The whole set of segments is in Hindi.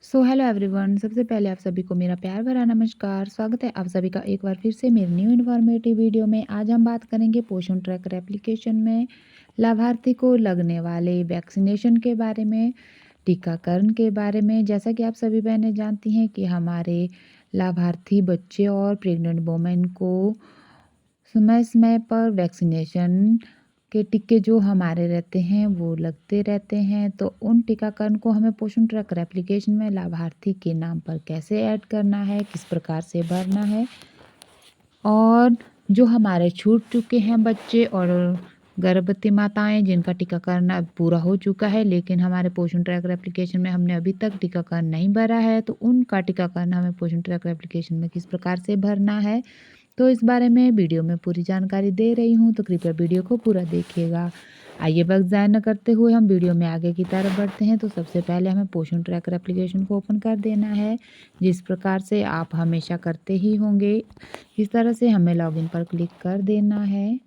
Hello everyone. सबसे पहले आप सभी को मेरा प्यार भरा नमस्कार। स्वागत है आप सभी का एक बार फिर से मेरे न्यू इन्फॉर्मेटिव वीडियो में। आज हम बात करेंगे पोषण ट्रैकर एप्लीकेशन में लाभार्थी को लगने वाले वैक्सीनेशन के बारे में, टीकाकरण के बारे में। जैसा कि आप सभी बहनें जानती हैं कि हमारे लाभार्थी बच्चे और प्रेग्नेंट वुमेन को समय समय पर वैक्सीनेशन के टीके जो हमारे रहते हैं वो लगते रहते हैं। तो उन टीकाकरण को हमें पोषण ट्रैकर एप्लीकेशन में लाभार्थी के नाम पर कैसे ऐड करना है, किस प्रकार से भरना है, और जो हमारे छूट चुके हैं बच्चे और गर्भवती माताएं जिनका टीकाकरण अब पूरा हो चुका है लेकिन हमारे पोषण ट्रैकर एप्लीकेशन में हमने अभी तक टीकाकरण नहीं भरा है, तो उनका टीकाकरण हमें पोषण ट्रैकर एप्लीकेशन में किस प्रकार से भरना है, तो इस बारे में वीडियो में पूरी जानकारी दे रही हूँ। तो कृपया वीडियो को पूरा देखिएगा। आइए वक्त ज़ाया न करते हुए हम वीडियो में आगे की तरफ बढ़ते हैं। तो सबसे पहले हमें पोषण ट्रैकर एप्लीकेशन को ओपन कर देना है, जिस प्रकार से आप हमेशा करते ही होंगे। इस तरह से हमें लॉगिन पर क्लिक कर देना है।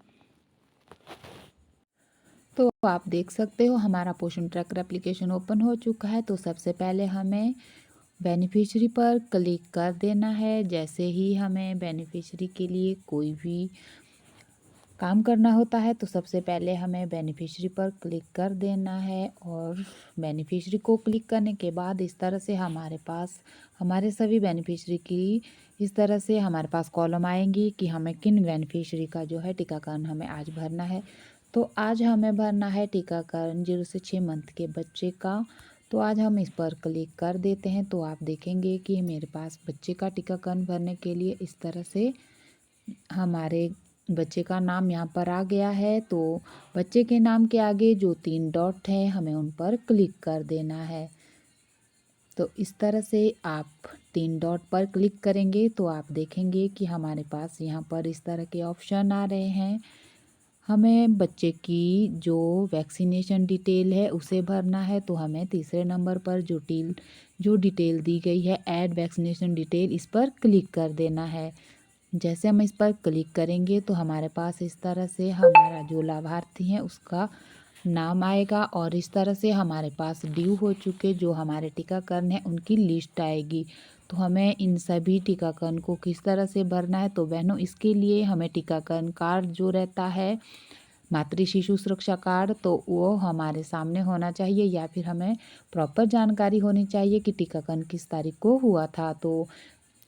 तो आप देख सकते हो हमारा पोषण ट्रैकर एप्लीकेशन ओपन हो चुका है। तो सबसे पहले हमें बेनिफिशियरी पर क्लिक कर देना है। जैसे ही हमें बेनिफिशियरी के लिए कोई भी काम करना होता है तो सबसे पहले हमें बेनिफिशियरी पर क्लिक कर देना है, और बेनिफिशियरी को क्लिक करने के बाद इस तरह से हमारे पास हमारे सभी बेनिफिशियरी की इस तरह से हमारे पास कॉलम आएंगी कि हमें किन बेनिफिशियरी का जो है टीकाकरण हमें आज भरना है। तो आज हमें भरना है टीकाकरण 0 से 6 मंथ के बच्चे का। तो आज हम इस पर क्लिक कर देते हैं। तो आप देखेंगे कि मेरे पास बच्चे का टीकाकरण भरने के लिए इस तरह से हमारे बच्चे का नाम यहाँ पर आ गया है। तो बच्चे के नाम के आगे जो 3 डॉट हैं हमें उन पर क्लिक कर देना है। तो इस तरह से आप 3 डॉट पर क्लिक करेंगे तो आप देखेंगे कि हमारे पास यहाँ पर इस तरह के ऑप्शन आ रहे हैं। हमें बच्चे की जो वैक्सीनेशन डिटेल है उसे भरना है। तो हमें तीसरे नंबर पर जो डिटेल दी गई है ऐड वैक्सीनेशन डिटेल, इस पर क्लिक कर देना है। जैसे हम इस पर क्लिक करेंगे तो हमारे पास इस तरह से हमारा जो लाभार्थी है उसका नाम आएगा, और इस तरह से हमारे पास ड्यू हो चुके जो हमारे टीकाकरण है उनकी लिस्ट आएगी। तो हमें इन सभी टीकाकरण को किस तरह से भरना है, तो बहनों इसके लिए हमें टीकाकरण कार्ड जो रहता है मातृ शिशु सुरक्षा कार्ड, तो वो हमारे सामने होना चाहिए, या फिर हमें प्रॉपर जानकारी होनी चाहिए कि टीकाकरण किस तारीख को हुआ था। तो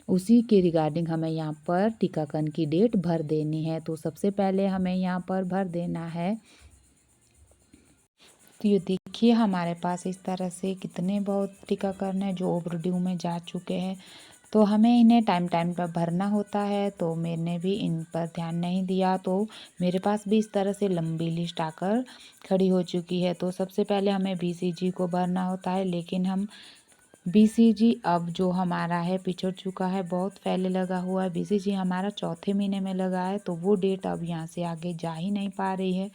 उसी के रिगार्डिंग हमें यहाँ पर टीकाकरण की डेट भर देनी है। तो सबसे पहले हमें यहाँ पर भर देना है। तो ये देखिए हमारे पास इस तरह से कितने बहुत टीकाकरण है जो ओवरड्यू में जा चुके हैं। तो हमें इन्हें टाइम टाइम पर भरना होता है। तो मैंने भी इन पर ध्यान नहीं दिया, तो मेरे पास भी इस तरह से लंबी लिस्ट आकर खड़ी हो चुकी है। तो सबसे पहले हमें BCG को भरना होता है, लेकिन हम BCG अब जो हमारा है पिछड़ चुका है, बहुत पहले लगा हुआ है। BCG हमारा चौथे महीने में लगा है, तो वो डेट अब यहाँ से आगे जा ही नहीं पा रही है।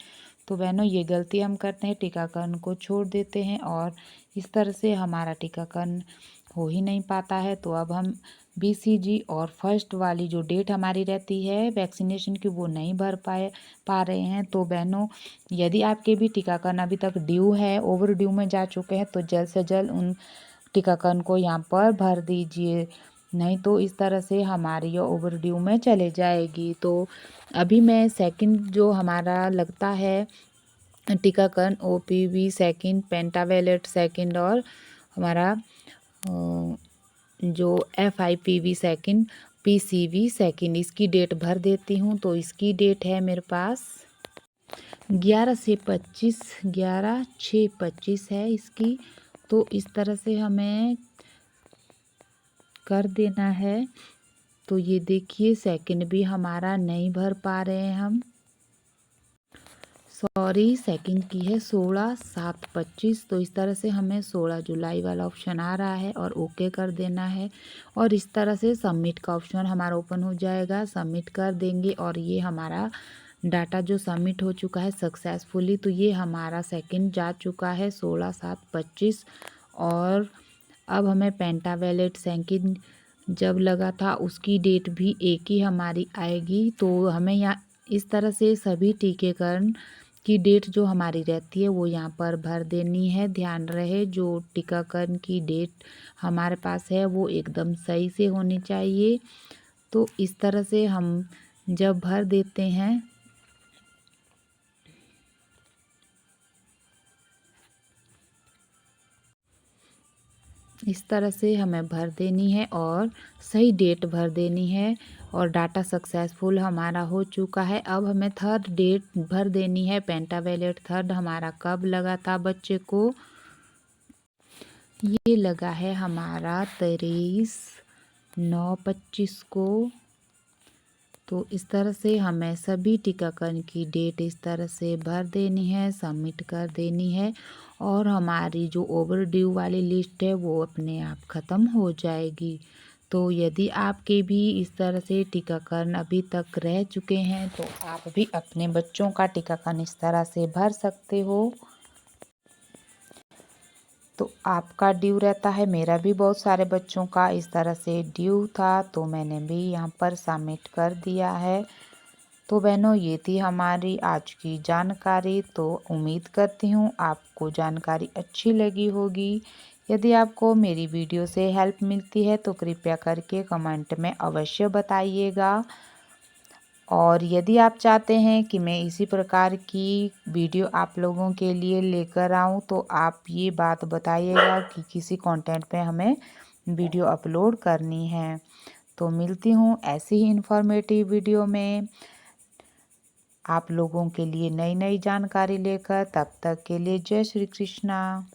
तो बहनों ये गलती हम करते हैं, टीकाकरण को छोड़ देते हैं और इस तरह से हमारा टीकाकरण हो ही नहीं पाता है। तो अब हम BCG और फर्स्ट वाली जो डेट हमारी रहती है वैक्सीनेशन की वो नहीं भर पा रहे हैं। तो बहनों यदि आपके भी टीकाकरण अभी तक ड्यू है, ओवर ड्यू में जा चुके हैं, तो जल्द से जल्द उन टीकाकरण को यहाँ पर भर दीजिए, नहीं तो इस तरह से हमारी ये ओवरड्यू में चले जाएगी। तो अभी मैं सेकंड जो हमारा लगता है टीकाकरण OPV सेकंड, पेंटावेलेट सेकंड और हमारा जो FIPV सेकंड, PCV सेकंड, इसकी डेट भर देती हूँ। तो इसकी डेट है मेरे पास 11 से 25, 11/6/25 है इसकी। तो इस तरह से हमें कर देना है। तो ये देखिए सेकंड भी हमारा नहीं भर पा रहे हैं हम, सॉरी सेकंड की है 16/7/25। तो इस तरह से हमें 16 जुलाई वाला ऑप्शन आ रहा है और ओके कर देना है, और इस तरह से सबमिट का ऑप्शन हमारा ओपन हो जाएगा। सबमिट कर देंगे और ये हमारा डाटा जो सबमिट हो चुका है सक्सेसफुली। तो ये हमारा सेकंड जा चुका है 16/7/25, और अब हमें पेंटावेलेट सेकंड जब लगा था उसकी डेट भी एक ही हमारी आएगी। तो हमें यहाँ इस तरह से सभी टीकाकरण की डेट जो हमारी रहती है वो यहाँ पर भर देनी है। ध्यान रहे जो टीकाकरण की डेट हमारे पास है वो एकदम सही से होनी चाहिए। तो इस तरह से हम जब भर देते हैं इस तरह से हमें भर देनी है और सही डेट भर देनी है। और डाटा सक्सेसफुल हमारा हो चुका है। अब हमें थर्ड डेट भर देनी है। पेंटावेलेट थर्ड हमारा कब लगा था बच्चे को, ये लगा है हमारा 23/9/25 को। तो इस तरह से हमें सभी टीकाकरण की डेट इस तरह से भर देनी है, सबमिट कर देनी है और हमारी जो ओवर ड्यू वाली लिस्ट है वो अपने आप ख़त्म हो जाएगी। तो यदि आपके भी इस तरह से टीकाकरण अभी तक रह चुके हैं तो आप भी अपने बच्चों का टीकाकरण इस तरह से भर सकते हो। तो आपका ड्यू रहता है, मेरा भी बहुत सारे बच्चों का इस तरह से ड्यू था तो मैंने भी यहाँ पर सबमिट कर दिया है। तो बहनों ये थी हमारी आज की जानकारी। तो उम्मीद करती हूँ आपको जानकारी अच्छी लगी होगी। यदि आपको मेरी वीडियो से हेल्प मिलती है तो कृपया करके कमेंट में अवश्य बताइएगा। और यदि आप चाहते हैं कि मैं इसी प्रकार की वीडियो आप लोगों के लिए लेकर आऊं तो आप ये बात बताइएगा कि किसी कंटेंट पे हमें वीडियो अपलोड करनी है। तो मिलती हूँ ऐसी ही इन्फॉर्मेटिव वीडियो में आप लोगों के लिए नई नई जानकारी लेकर। तब तक के लिए जय श्री कृष्णा।